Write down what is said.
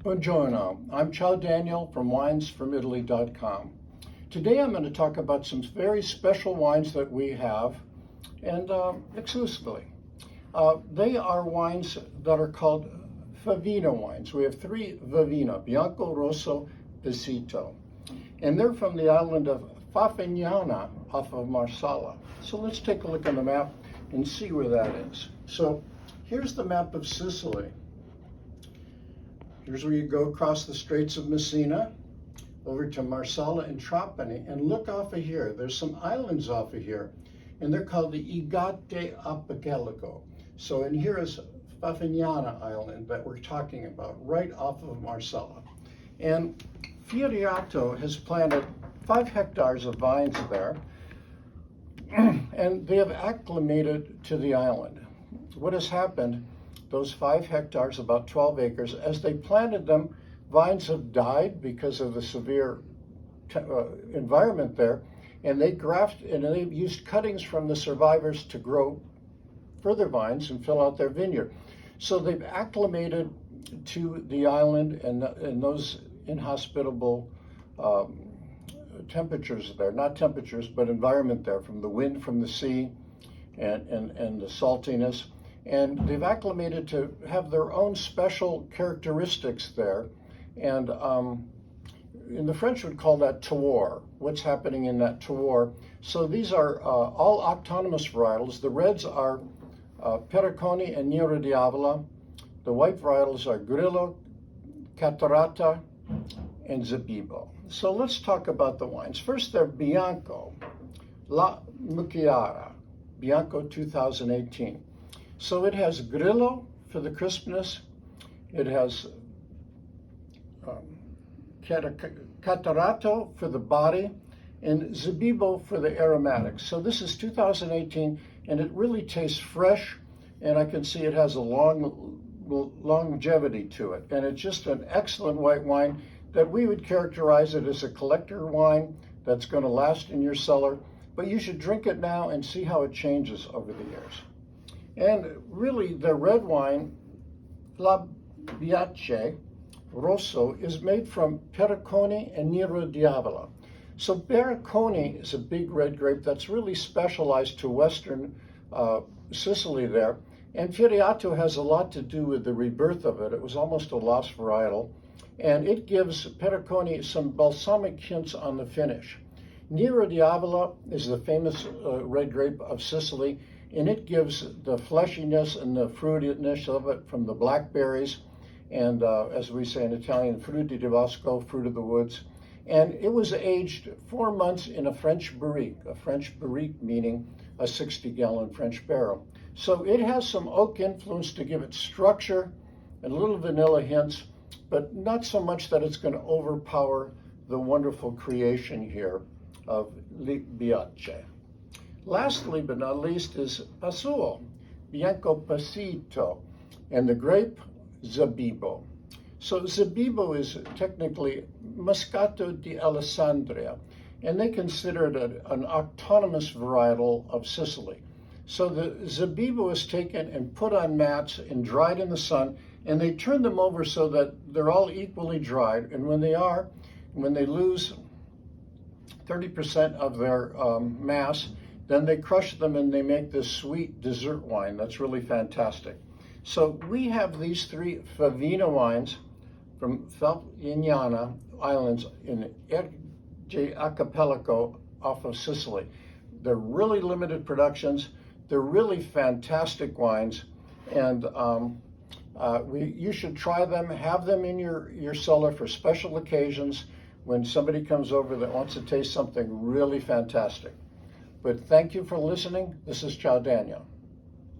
Buongiorno, I'm Ciao Daniel from winesfromitaly.com. Today I'm going to talk about some very special wines that we have, and exclusively. They are wines that are called Favinia wines. We have three Favinia, Bianco, Rosso, Pesito. And they're from the island of Favignana off of Marsala. So let's take a look on the map and see where that is. So here's the map of Sicily. Here's where you go across the Straits of Messina over to Marsala and Trapani, and look off of here. There's some islands off of here, and they're called the Egadi archipelago. So in here is Favignana Island that we're talking about, right off of Marsala. And Firriato has planted 5 hectares of vines there, and they have acclimated to the island. What has happened, those 5 hectares, about 12 acres, as they planted them, vines have died because of the severe environment there, and they used cuttings from the survivors to grow further vines and fill out their vineyard. So they've acclimated to the island and those inhospitable temperatures there, not temperatures, but environment there, from the wind from the sea and the saltiness. And they've acclimated to have their own special characteristics there. And in the French would call that terroir, what's happening in that terroir. So these are all autonomous varietals. The reds are Perricone and Nero di Avola. The white varietals are Griollo, Catarrato, and Zibibbo. So let's talk about the wines. First, they're Bianco, La Mucchiara, Bianco 2018. So it has Griollo for the crispness, it has Catarrato for the body, and Zibibbo for the aromatics. So this is 2018, and it really tastes fresh, and I can see it has a longevity to it. And it's just an excellent white wine that we would characterize it as a collector wine that's going to last in your cellar, but you should drink it now and see how it changes over the years. And really, the red wine, La Biace Rosso, is made from Perricone and Nero di Avola. So Perricone is a big red grape that's really specialized to Western Sicily there. And Firriato has a lot to do with the rebirth of it. It was almost a lost varietal. And it gives Perricone some balsamic hints on the finish. Nero di Avola is the famous red grape of Sicily, and it gives the fleshiness and the fruitiness of it from the blackberries, and as we say in Italian, frutti di bosco, fruit of the woods. And it was aged 4 months in a French barrique meaning a 60-gallon French barrel. So it has some oak influence to give it structure and little vanilla hints, but not so much that it's going to overpower the wonderful creation here of La Biace. Lastly, but not least, is Azul, Bianco Pesito, and the grape, Zibibbo. So Zibibbo is technically Moscato di Alessandria, and they consider it an autonomous varietal of Sicily. So the Zibibbo is taken and put on mats and dried in the sun, and they turn them over so that they're all equally dried. And when they lose 30% of their mass, then they crush them and they make this sweet dessert wine that's really fantastic. So we have these 3 Favinia wines from Favignana Islands in Egadi archipelago off of Sicily. They're really limited productions. They're really fantastic wines, and you should try them, have them in your cellar for special occasions when somebody comes over that wants to taste something really fantastic. But thank you for listening. This is Ciao Daniel.